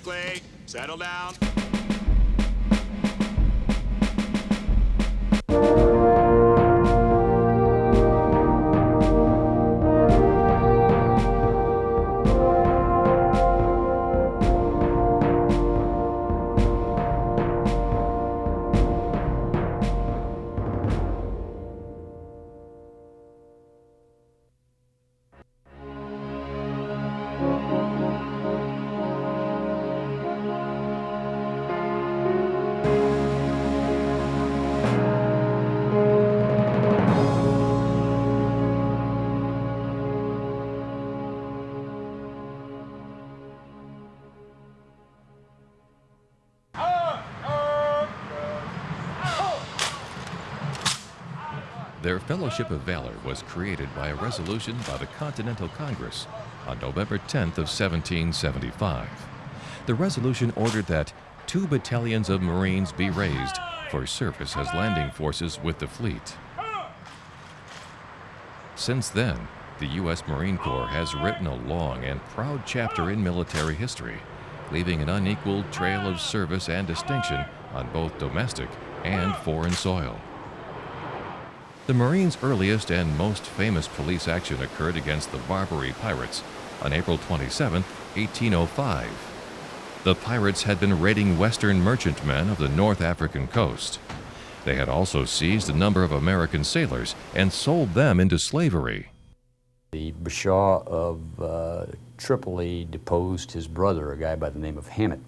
quickly. Settle down. Their Fellowship of Valor was created by a resolution by the Continental Congress on November 10th of 1775. The resolution ordered that 2 battalions of Marines be raised for service as landing forces with the fleet. Since then, the U.S. Marine Corps has written a long and proud chapter in military history, leaving an unequaled trail of service and distinction on both domestic and foreign soil. The Marines' earliest and most famous police action occurred against the Barbary pirates on April 27, 1805. The pirates had been raiding Western merchantmen of the North African coast. They had also seized a number of American sailors and sold them into slavery. The Bashaw of Tripoli deposed his brother, a guy by the name of Hammett.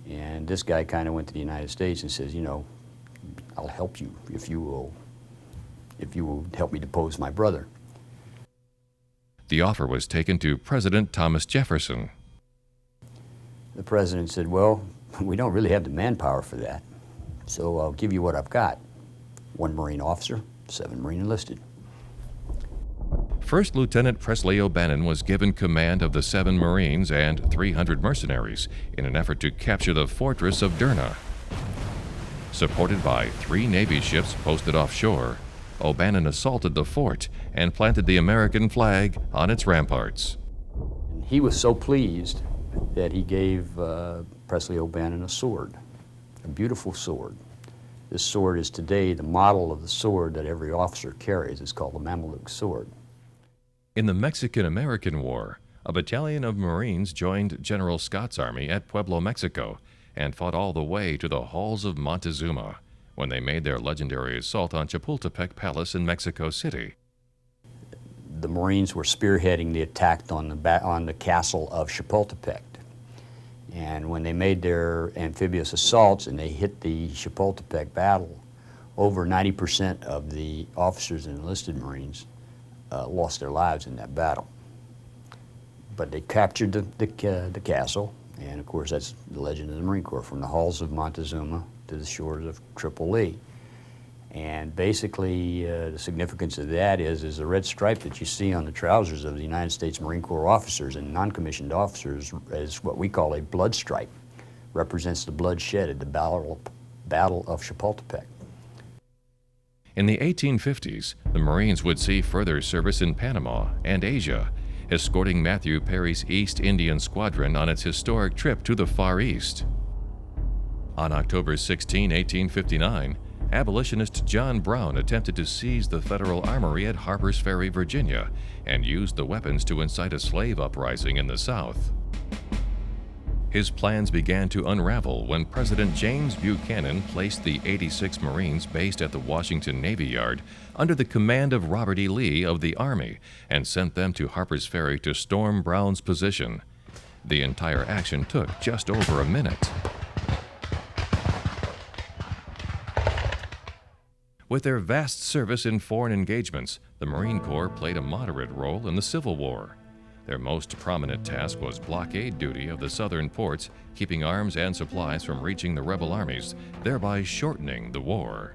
And this guy kind of went to the United States and says, you know, I'll help you if you will help me depose my brother. The offer was taken to President Thomas Jefferson. The president said, well, we don't really have the manpower for that, so I'll give you what I've got. 1 Marine officer, 7 Marine enlisted. First Lieutenant Presley O'Bannon was given command of the 7 Marines and 300 mercenaries in an effort to capture the fortress of Derna. Supported by 3 Navy ships posted offshore, O'Bannon assaulted the fort and planted the American flag on its ramparts. He was so pleased that he gave Presley O'Bannon a sword, a beautiful sword. This sword is today the model of the sword that every officer carries. It's called the Mameluke sword. In the Mexican-American War, a battalion of Marines joined General Scott's army at Pueblo, Mexico, and fought all the way to the halls of Montezuma when they made their legendary assault on Chapultepec Palace in Mexico City. The Marines were spearheading the attack on the castle of Chapultepec. And when they made their amphibious assaults and they hit the Chapultepec battle, over 90% of the officers and enlisted Marines lost their lives in that battle. But they captured the castle, and of course that's the legend of the Marine Corps, from the halls of Montezuma to the shores of Tripoli. And basically the significance of that is the red stripe that you see on the trousers of the United States Marine Corps officers and non-commissioned officers is what we call a blood stripe. Represents the blood shed at the Battle of Chapultepec. In the 1850s, the Marines would see further service in Panama and Asia, escorting Matthew Perry's East Indian Squadron on its historic trip to the Far East. On October 16, 1859, abolitionist John Brown attempted to seize the federal armory at Harper's Ferry, Virginia, and used the weapons to incite a slave uprising in the South. His plans began to unravel when President James Buchanan placed the 86 Marines based at the Washington Navy Yard under the command of Robert E. Lee of the Army and sent them to Harper's Ferry to storm Brown's position. The entire action took just over a minute. With their vast service in foreign engagements, the Marine Corps played a moderate role in the Civil War. Their most prominent task was blockade duty of the southern ports, keeping arms and supplies from reaching the rebel armies, thereby shortening the war.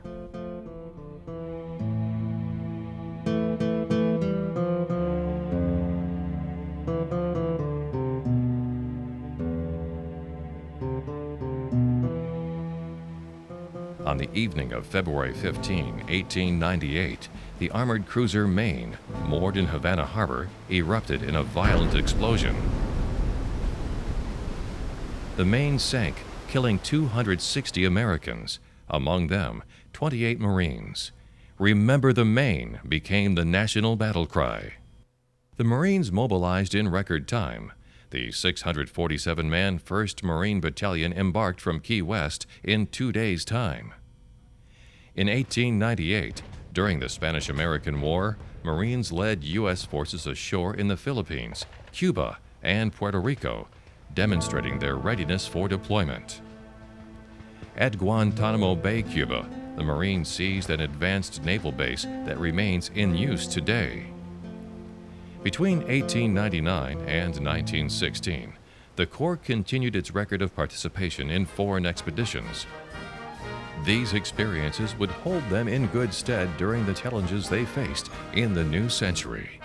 On the evening of February 15, 1898, the armored cruiser Maine, moored in Havana Harbor, erupted in a violent explosion. The Maine sank, killing 260 Americans, among them 28 Marines. "Remember the Maine" became the national battle cry. The Marines mobilized in record time. The 647-man 1st Marine Battalion embarked from Key West in 2 days' time. In 1898, during the Spanish-American War, Marines led U.S. forces ashore in the Philippines, Cuba, and Puerto Rico, demonstrating their readiness for deployment. At Guantanamo Bay, Cuba, the Marines seized an advanced naval base that remains in use today. Between 1899 and 1916, the Corps continued its record of participation in foreign expeditions. These experiences would hold them in good stead during the challenges they faced in the new century.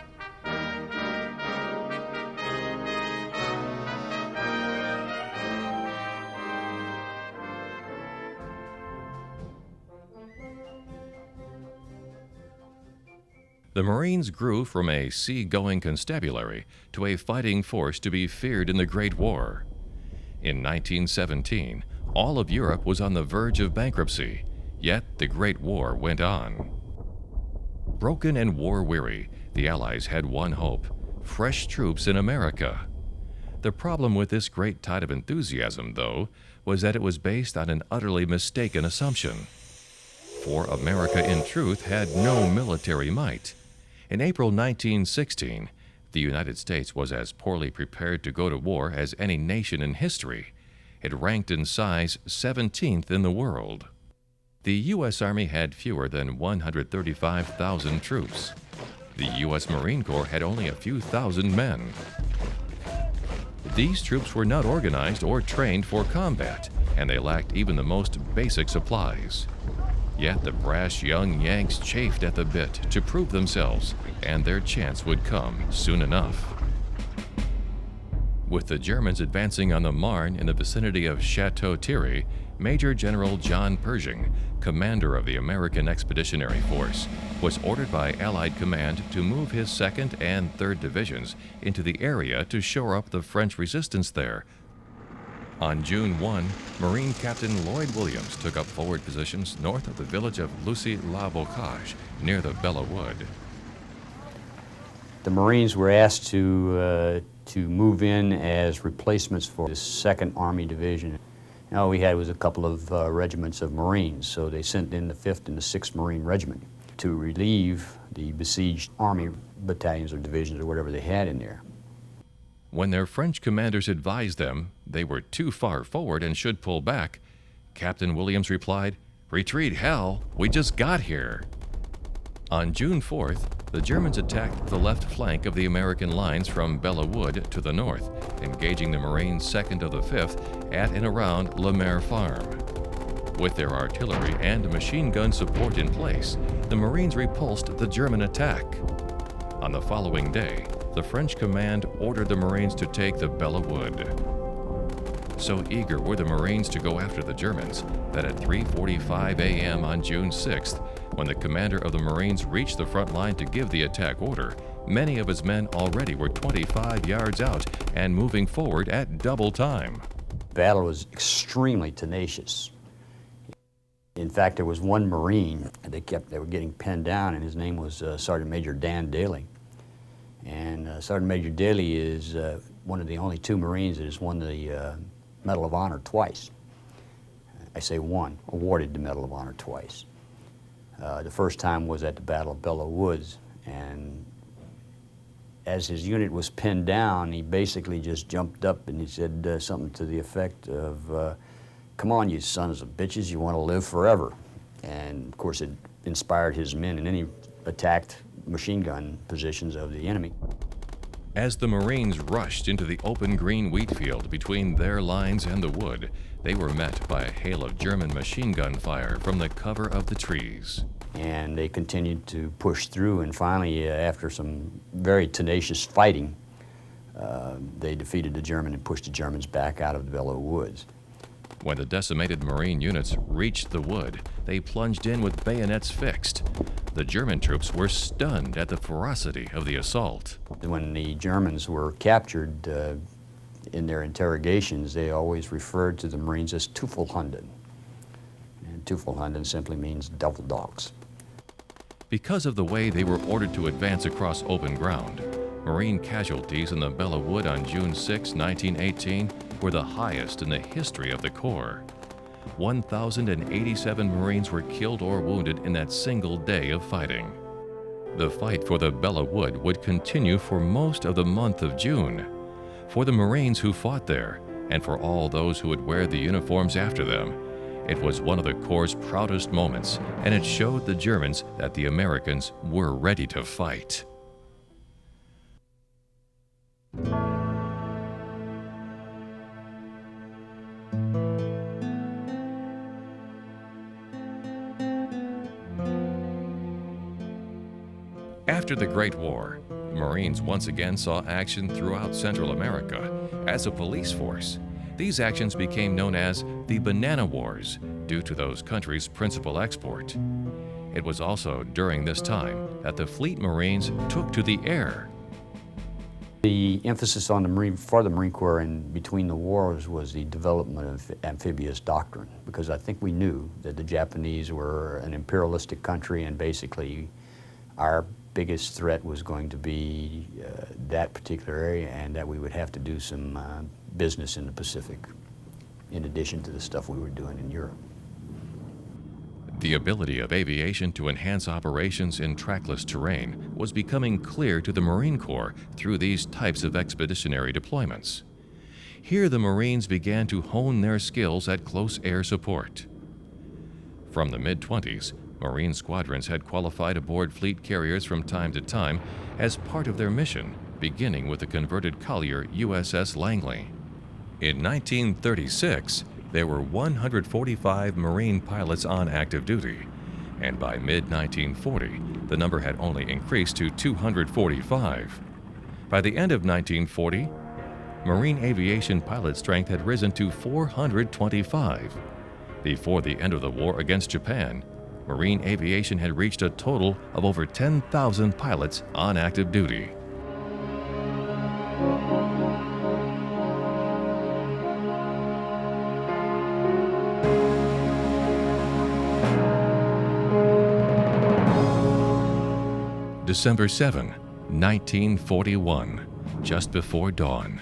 The Marines grew from a sea-going constabulary to a fighting force to be feared in the Great War. In 1917, all of Europe was on the verge of bankruptcy, yet the Great War went on. Broken and war-weary, the Allies had one hope: fresh troops in America. The problem with this great tide of enthusiasm, though, was that it was based on an utterly mistaken assumption. For America, in truth, had no military might. In April 1916, the United States was as poorly prepared to go to war as any nation in history. It ranked in size 17th in the world. The U.S. Army had fewer than 135,000 troops. The U.S. Marine Corps had only a few thousand men. These troops were not organized or trained for combat, and they lacked even the most basic supplies. Yet the brash young Yanks chafed at the bit to prove themselves, and their chance would come soon enough. With the Germans advancing on the Marne in the vicinity of Chateau Thierry, Major General John Pershing, commander of the American Expeditionary Force, was ordered by Allied command to move his 2nd and 3rd Divisions into the area to shore up the French resistance there. On June 1, Marine Captain Lloyd Williams took up forward positions north of the village of Lucy-la-Bocage, near the Bella Wood. The Marines were asked to move in as replacements for the 2nd Army Division. And all we had was a couple of regiments of Marines, so they sent in the 5th and the 6th Marine Regiment to relieve the besieged Army battalions or divisions or whatever they had in there. When their French commanders advised them they were too far forward and should pull back, Captain Williams replied, "Retreat, hell, we just got here." On June 4th, the Germans attacked the left flank of the American lines from Bella Wood to the north, engaging the Marines 2nd of the 5th at and around Le Maire Farm. With their artillery and machine gun support in place, the Marines repulsed the German attack. On the following day, the French command ordered the Marines to take the Bella Wood. So eager were the Marines to go after the Germans that at 3:45 a.m. on June 6th, when the commander of the Marines reached the front line to give the attack order, many of his men already were 25 yards out and moving forward at double time. The battle was extremely tenacious. In fact, there was one Marine they were getting pinned down, and his name was Sergeant Major Dan Daly. And Sergeant Major Daly is one of the only 2 Marines that has won the Medal of Honor twice. I say won, awarded the Medal of Honor twice. The first time was at the Battle of Bella Woods, and as his unit was pinned down, he basically just jumped up and he said something to the effect of, "Come on, you sons of bitches, you want to live forever." And of course it inspired his men, and then he attacked machine gun positions of the enemy. As the Marines rushed into the open green wheat field between their lines and the wood, they were met by a hail of German machine gun fire from the cover of the trees. And they continued to push through, and finally, after some very tenacious fighting, they defeated the German and pushed the Germans back out of the Bella Woods. When the decimated Marine units reached the wood, they plunged in with bayonets fixed. The German troops were stunned at the ferocity of the assault. When the Germans were captured, in their interrogations, they always referred to the Marines as Teufelhunden. And Teufelhunden simply means devil dogs. Because of the way they were ordered to advance across open ground, Marine casualties in the Belleau Wood on June 6, 1918 were the highest in the history of the Corps. 1,087 Marines were killed or wounded in that single day of fighting. The fight for the Belleau Wood would continue for most of the month of June. For the Marines who fought there, and for all those who would wear the uniforms after them, it was one of the Corps' proudest moments, and it showed the Germans that the Americans were ready to fight. After the Great War, the Marines once again saw action throughout Central America as a police force. These actions became known as the Banana Wars due to those countries' principal export. It was also during this time that the Fleet Marines took to the air. The emphasis on for the Marine Corps and between the wars was the development of amphibious doctrine, because I think we knew that the Japanese were an imperialistic country, and basically our biggest threat was going to be that particular area, and that we would have to do some business in the Pacific, in addition to the stuff we were doing in Europe. The ability of aviation to enhance operations in trackless terrain was becoming clear to the Marine Corps through these types of expeditionary deployments. Here the Marines began to hone their skills at close air support. From the mid-20s, Marine squadrons had qualified aboard fleet carriers from time to time as part of their mission, beginning with the converted collier USS Langley. In 1936, there were 145 Marine pilots on active duty, and by mid-1940, the number had only increased to 245. By the end of 1940, Marine aviation pilot strength had risen to 425. Before the end of the war against Japan, Marine aviation had reached a total of over 10,000 pilots on active duty. December 7, 1941, just before dawn,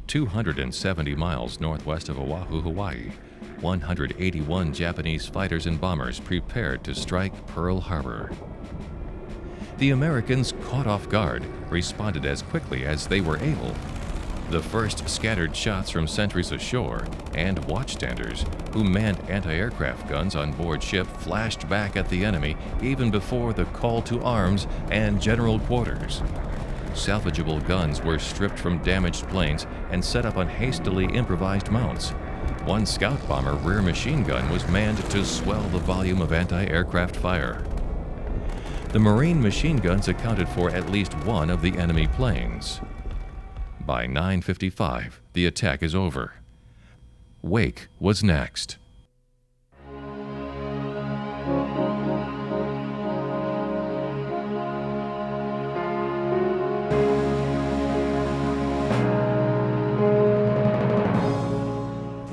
270 miles northwest of Oahu, Hawaii, 181 Japanese fighters and bombers prepared to strike Pearl Harbor. The Americans, caught off guard, responded as quickly as they were able. The first scattered shots from sentries ashore and watchstanders who manned anti-aircraft guns on board ship flashed back at the enemy even before the call to arms and general quarters. Salvageable guns were stripped from damaged planes and set up on hastily improvised mounts. One scout bomber rear machine gun was manned to swell the volume of anti-aircraft fire. The Marine machine guns accounted for at least one of the enemy planes. By 9:55, the attack is over. Wake was next.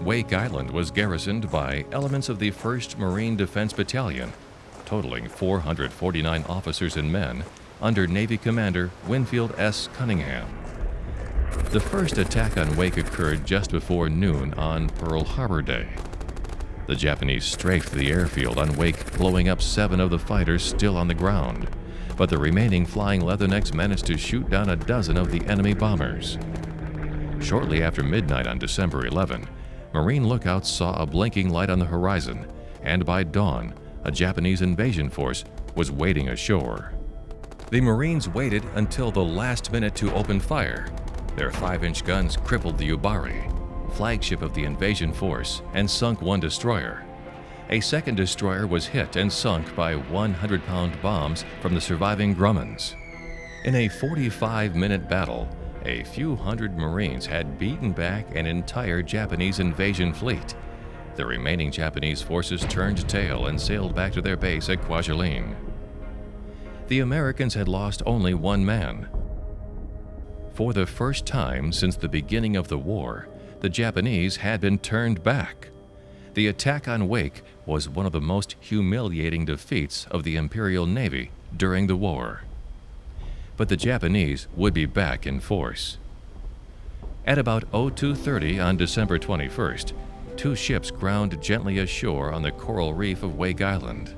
Wake Island was garrisoned by elements of the 1st Marine Defense Battalion, totaling 449 officers and men, under Navy Commander Winfield S. Cunningham. The first attack on Wake occurred just before noon on Pearl Harbor Day. The Japanese strafed the airfield on Wake, blowing up 7 of the fighters still on the ground, but the remaining flying Leathernecks managed to shoot down a dozen of the enemy bombers. Shortly after midnight on December 11, Marine lookouts saw a blinking light on the horizon, and by dawn, a Japanese invasion force was wading ashore. The Marines waited until the last minute to open fire. Their 5-inch guns crippled the Ubari, flagship of the invasion force, and sunk 1 destroyer. A second destroyer was hit and sunk by 100-pound bombs from the surviving Grummons. In a 45-minute battle, a few hundred Marines had beaten back an entire Japanese invasion fleet. The remaining Japanese forces turned tail and sailed back to their base at Kwajalein. The Americans had lost only 1 man. For the first time since the beginning of the war, the Japanese had been turned back. The attack on Wake was one of the most humiliating defeats of the Imperial Navy during the war. But the Japanese would be back in force. At about 02:30 on December 21st, two ships ground gently ashore on the coral reef of Wake Island.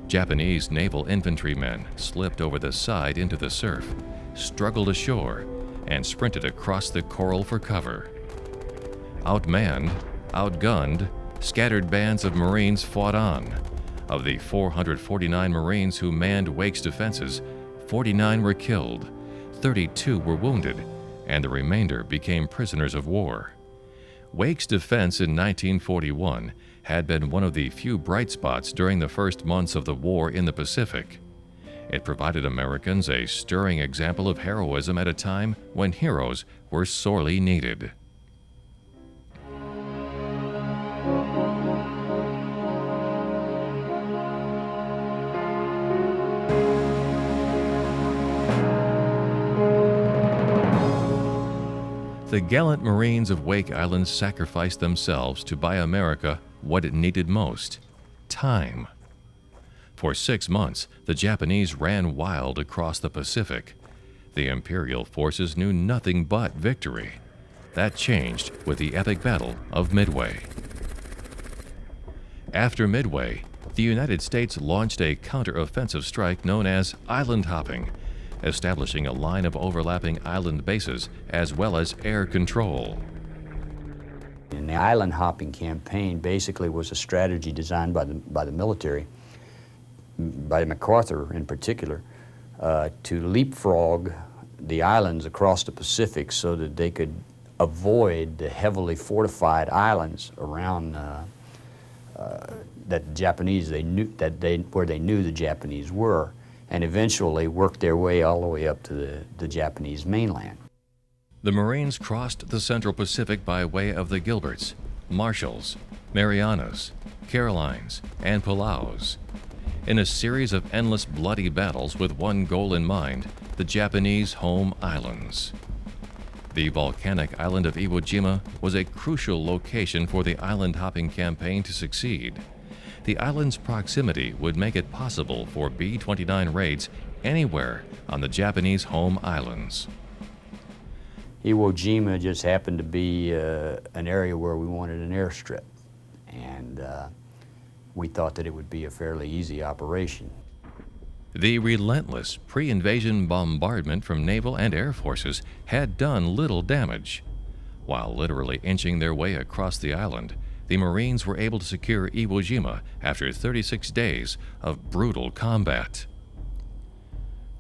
Japanese naval infantrymen slipped over the side into the surf, struggled ashore, and sprinted across the coral for cover. Outmanned, outgunned, scattered bands of Marines fought on. Of the 449 Marines who manned Wake's defenses, 49 were killed, 32 were wounded, and the remainder became prisoners of war. Wake's defense in 1941 had been one of the few bright spots during the first months of the war in the Pacific. It provided Americans a stirring example of heroism at a time when heroes were sorely needed. The gallant Marines of Wake Island sacrificed themselves to buy America what it needed most: time. For 6 months, the Japanese ran wild across the Pacific. The Imperial forces knew nothing but victory. That changed with the epic Battle of Midway. After Midway, the United States launched a counter-offensive strike known as island hopping, establishing a line of overlapping island bases as well as air control. And the island hopping campaign basically was a strategy designed by the military, by MacArthur in particular, to leapfrog the islands across the Pacific so that they could avoid the heavily fortified islands around that the Japanese where they knew the Japanese were, and eventually worked their way all the way up to the Japanese mainland. The Marines crossed the Central Pacific by way of the Gilberts, Marshalls, Marianas, Carolines, and Palaus. In a series of endless bloody battles with one goal in mind: the Japanese home islands. The volcanic island of Iwo Jima was a crucial location for the island hopping campaign to succeed. The island's proximity would make it possible for B-29 raids anywhere on the Japanese home islands. Iwo Jima just happened to be an area where we wanted an airstrip, and we thought that it would be a fairly easy operation. The relentless pre-invasion bombardment from naval and air forces had done little damage. While literally inching their way across the island, the Marines were able to secure Iwo Jima after 36 days of brutal combat.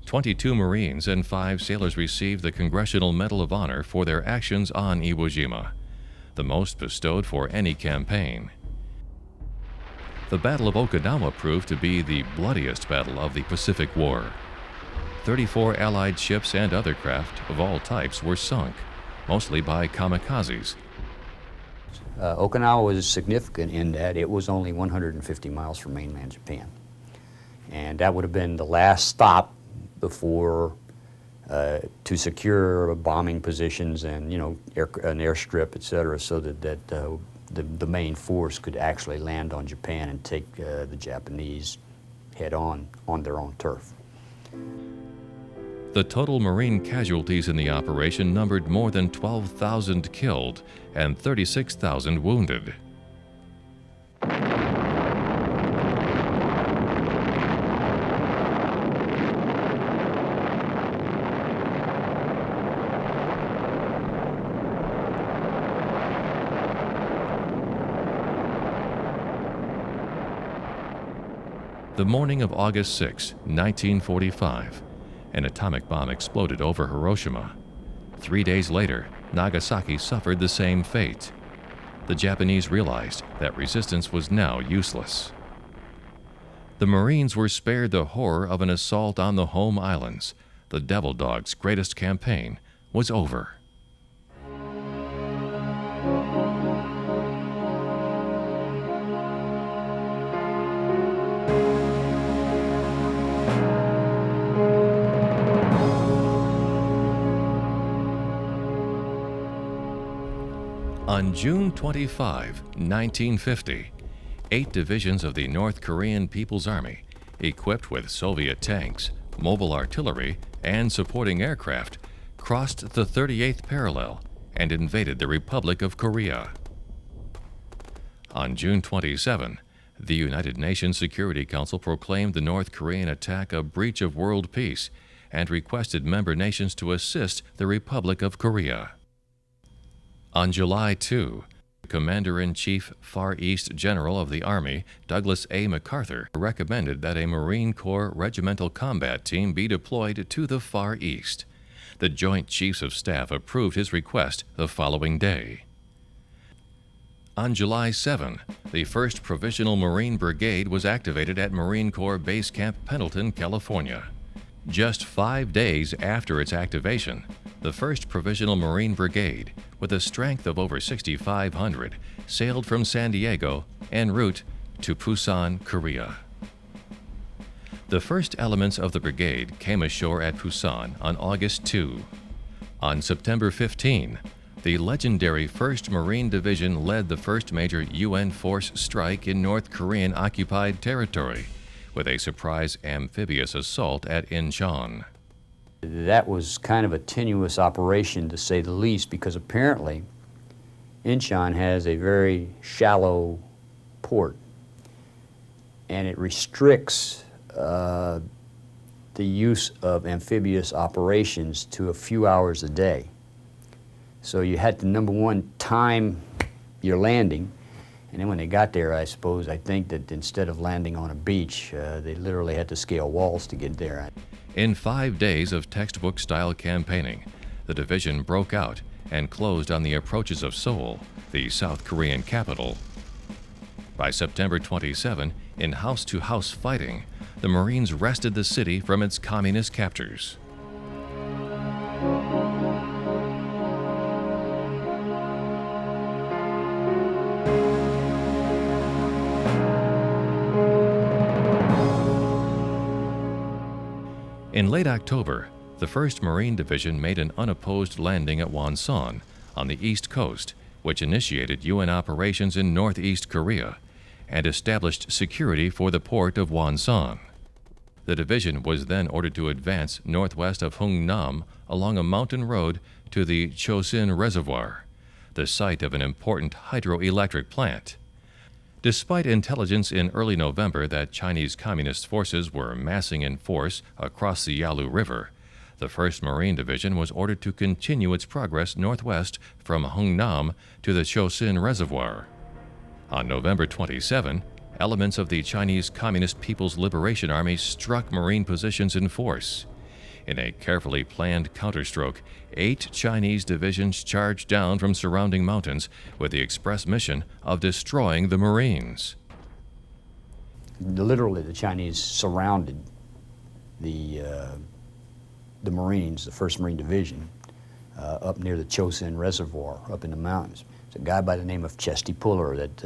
22 Marines and 5 sailors received the Congressional Medal of Honor for their actions on Iwo Jima, the most bestowed for any campaign. The Battle of Okinawa proved to be the bloodiest battle of the Pacific War. 34 Allied ships and other craft of all types were sunk, mostly by kamikazes. Okinawa was significant in that it was only 150 miles from mainland Japan. And that would have been the last stop before to secure bombing positions and, an airstrip, et cetera, so that the main force could actually land on Japan and take the Japanese head on their own turf. The total Marine casualties in the operation numbered more than 12,000 killed and 36,000 wounded. The morning of August 6, 1945, an atomic bomb exploded over Hiroshima. 3 days later, Nagasaki suffered the same fate. The Japanese realized that resistance was now useless. The Marines were spared the horror of an assault on the home islands. The Devil Dog's greatest campaign was over. On June 25, 1950, 8 divisions of the North Korean People's Army, equipped with Soviet tanks, mobile artillery, and supporting aircraft, crossed the 38th parallel and invaded the Republic of Korea. On June 27, the United Nations Security Council proclaimed the North Korean attack a breach of world peace and requested member nations to assist the Republic of Korea. On July 2, Commander-in-Chief Far East General of the Army, Douglas A. MacArthur, recommended that a Marine Corps regimental combat team be deployed to the Far East. The Joint Chiefs of Staff approved his request the following day. On July 7, the 1st Provisional Marine Brigade was activated at Marine Corps Base Camp Pendleton, California. Just 5 days after its activation, the 1st Provisional Marine Brigade, with a strength of over 6,500, sailed from San Diego en route to Busan, Korea. The first elements of the brigade came ashore at Busan on August 2. On September 15, the legendary 1st Marine Division led the first major UN force strike in North Korean occupied territory, with a surprise amphibious assault at Incheon. That was kind of a tenuous operation, to say the least, because apparently Incheon has a very shallow port, and it restricts the use of amphibious operations to a few hours a day. So you had to, number one, time your landing, and then when they got there, I think that instead of landing on a beach, they literally had to scale walls to get there. In 5 days of textbook-style campaigning, the division broke out and closed on the approaches of Seoul, the South Korean capital. By September 27, in house-to-house fighting, the Marines wrested the city from its communist captors. In late October, the 1st Marine Division made an unopposed landing at Wonsan on the east coast, which initiated UN operations in northeast Korea and established security for the port of Wonsan. The division was then ordered to advance northwest of Hungnam along a mountain road to the Chosin Reservoir, the site of an important hydroelectric plant. Despite intelligence in early November that Chinese Communist forces were massing in force across the Yalu River, the 1st Marine Division was ordered to continue its progress northwest from Hungnam to the Chosin Reservoir. On November 27, elements of the Chinese Communist People's Liberation Army struck Marine positions in force. In a carefully planned counterstroke, 8 Chinese divisions charged down from surrounding mountains with the express mission of destroying the Marines. Literally, the Chinese surrounded the Marines, the 1st Marine Division, up near the Chosin Reservoir, up in the mountains. It's a guy by the name of Chesty Puller that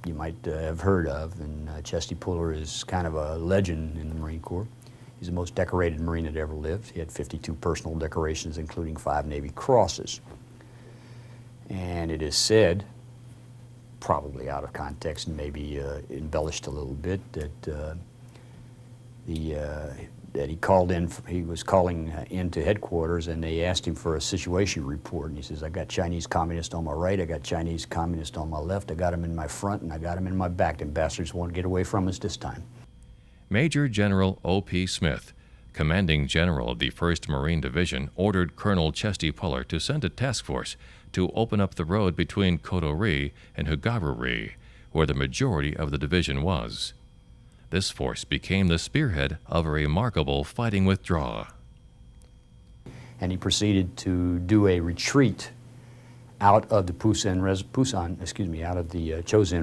you might have heard of, and Chesty Puller is kind of a legend in the Marine Corps. He's the most decorated Marine that ever lived. He had 52 personal decorations, including 5 Navy Crosses. And it is said, probably out of context and maybe embellished a little bit, that he was calling into headquarters, and they asked him for a situation report, and he says, I got Chinese communists on my right, I got Chinese communists on my left, I got them in my front, and I got them in my back. Them bastards won't get away from us this time. Major General O.P. Smith, commanding general of the 1st Marine Division, ordered Colonel Chesty Puller to send a task force to open up the road between Koto-ri and Hugaru-ri, where the majority of the division was. This force became the spearhead of a remarkable fighting withdrawal. And he proceeded to do a retreat out of the Chosin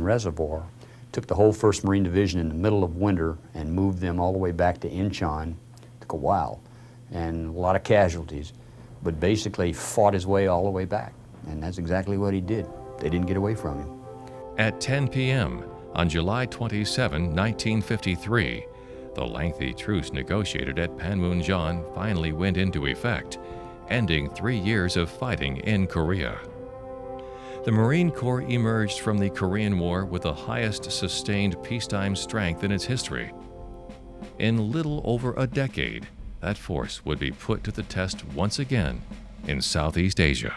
Reservoir, took the whole 1st Marine Division in the middle of winter and moved them all the way back to Incheon. Took a while and a lot of casualties, but basically fought his way all the way back. And that's exactly what he did. They didn't get away from him. At 10 p.m. on July 27, 1953, the lengthy truce negotiated at Panmunjom finally went into effect, ending 3 years of fighting in Korea. The Marine Corps emerged from the Korean War with the highest sustained peacetime strength in its history. In little over a decade, that force would be put to the test once again in Southeast Asia.